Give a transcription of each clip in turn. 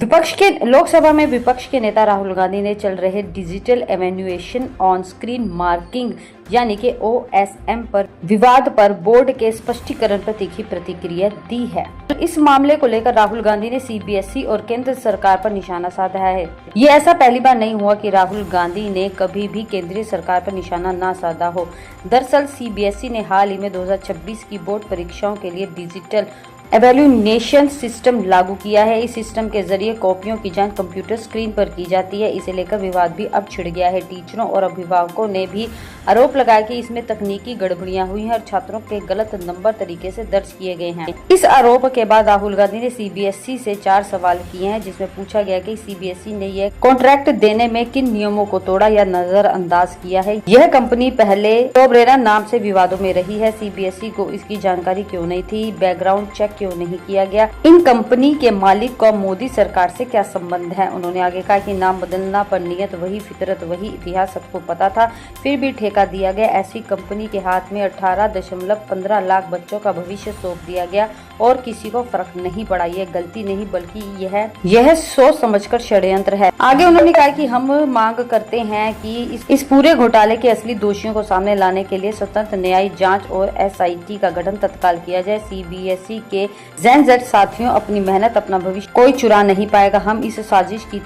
लोकसभा में विपक्ष के नेता राहुल गांधी ने चल रहे डिजिटल एवेन्युएशन ऑन स्क्रीन मार्किंग यानी कि OSM पर विवाद पर बोर्ड के स्पष्टीकरण पर तीखी प्रतिक्रिया दी है। इस मामले को लेकर राहुल गांधी ने CBSE और केंद्र सरकार पर निशाना साधा है। ये ऐसा पहली बार नहीं हुआ कि राहुल गांधी ने कभी भी केंद्रीय सरकार पर निशाना न साधा हो। दरअसल CBSE ने हाल ही में 2026 की बोर्ड परीक्षाओं के लिए डिजिटल एवेल्यूनेशन सिस्टम लागू किया है। इस सिस्टम के जरिए कॉपियों की जांच कंप्यूटर स्क्रीन पर की जाती है। इसे लेकर विवाद भी अब छिड़ गया है। टीचरों और अभिभावकों ने भी आरोप लगाया कि इसमें तकनीकी गड़बड़ियां हुई हैं और छात्रों के गलत नंबर तरीके से दर्ज किए गए हैं। इस आरोप के बाद राहुल गांधी ने CBSE से 4 सवाल किए हैं, जिसमें पूछा गया कि CBSE ने यह कॉन्ट्रैक्ट देने में किन नियमों को तोड़ा या नजरअंदाज किया है। यह कंपनी पहले सोबरेरा नाम से विवादों में रही है। CBSE को इसकी जानकारी क्यों नहीं थी? बैकग्राउंड चेक क्यों नहीं किया गया? इन कंपनी के मालिक का मोदी सरकार से क्या संबंध है? उन्होंने आगे कहा कि नाम बदलना पर नियत वही, फितरत वही, इतिहास सबको पता था, फिर भी ठेका दिया गया। ऐसी कंपनी के हाथ में 18.15 लाख बच्चों का भविष्य सौंप दिया गया और किसी को फर्क नहीं पड़ा। यह गलती नहीं बल्कि यह सोच समझकर षड्यंत्र है। आगे उन्होंने कहा कि हम मांग करते हैं कि इस पूरे घोटाले के असली दोषियों को सामने लाने के लिए स्वतंत्र न्यायिक जांच और SIT का गठन तत्काल किया जाए। CBSE के ZEN-Z साथियों, अपनी मेहनत, अपना भविष्य कोई चुरा नहीं पाएगा। हम इस साजिश की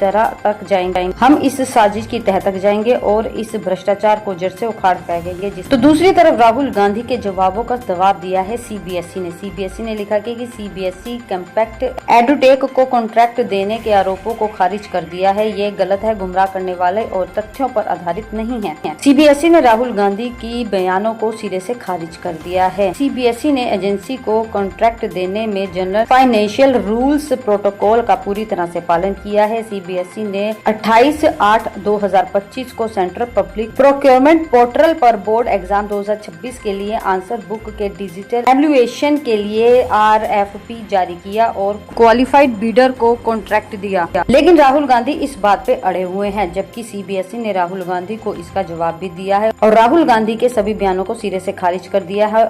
तह तक जाएंगे और इस भ्रष्टाचार को जड़ से उखाड़ फेंकेंगे। तो दूसरी तरफ राहुल गांधी के जवाबों का जवाब दिया है CBSE ने लिखा कि CBSE कॉम्पैक्ट एडुटेक को कॉन्ट्रैक्ट देने के आरोपों को खारिज कर दिया है। ये गलत है, गुमराह करने वाले और तथ्यों पर आधारित नहीं है। CBSE ने राहुल गांधी की बयानों को सिरे से खारिज कर दिया है। CBSE ने एजेंसी को कॉन्ट्रैक्ट देने में जनरल फाइनेंशियल रूल्स प्रोटोकॉल का पूरी तरह से पालन किया है। CBSE ने 28/8/2025 को सेंट्रल पब्लिक प्रोक्योरमेंट पोर्टल पर बोर्ड एग्जाम 2026 के लिए आंसर बुक के डिजिटल एवेल्युएशन के लिए RFP जारी किया और क्वालिफाइड बिडर को कॉन्ट्रैक्ट दिया। लेकिन राहुल गांधी इस बात पे अड़े हुए हैं, जबकि CBSE ने राहुल गांधी को इसका जवाब भी दिया है और राहुल गांधी के सभी बयानों को सिरे से खारिज कर दिया है।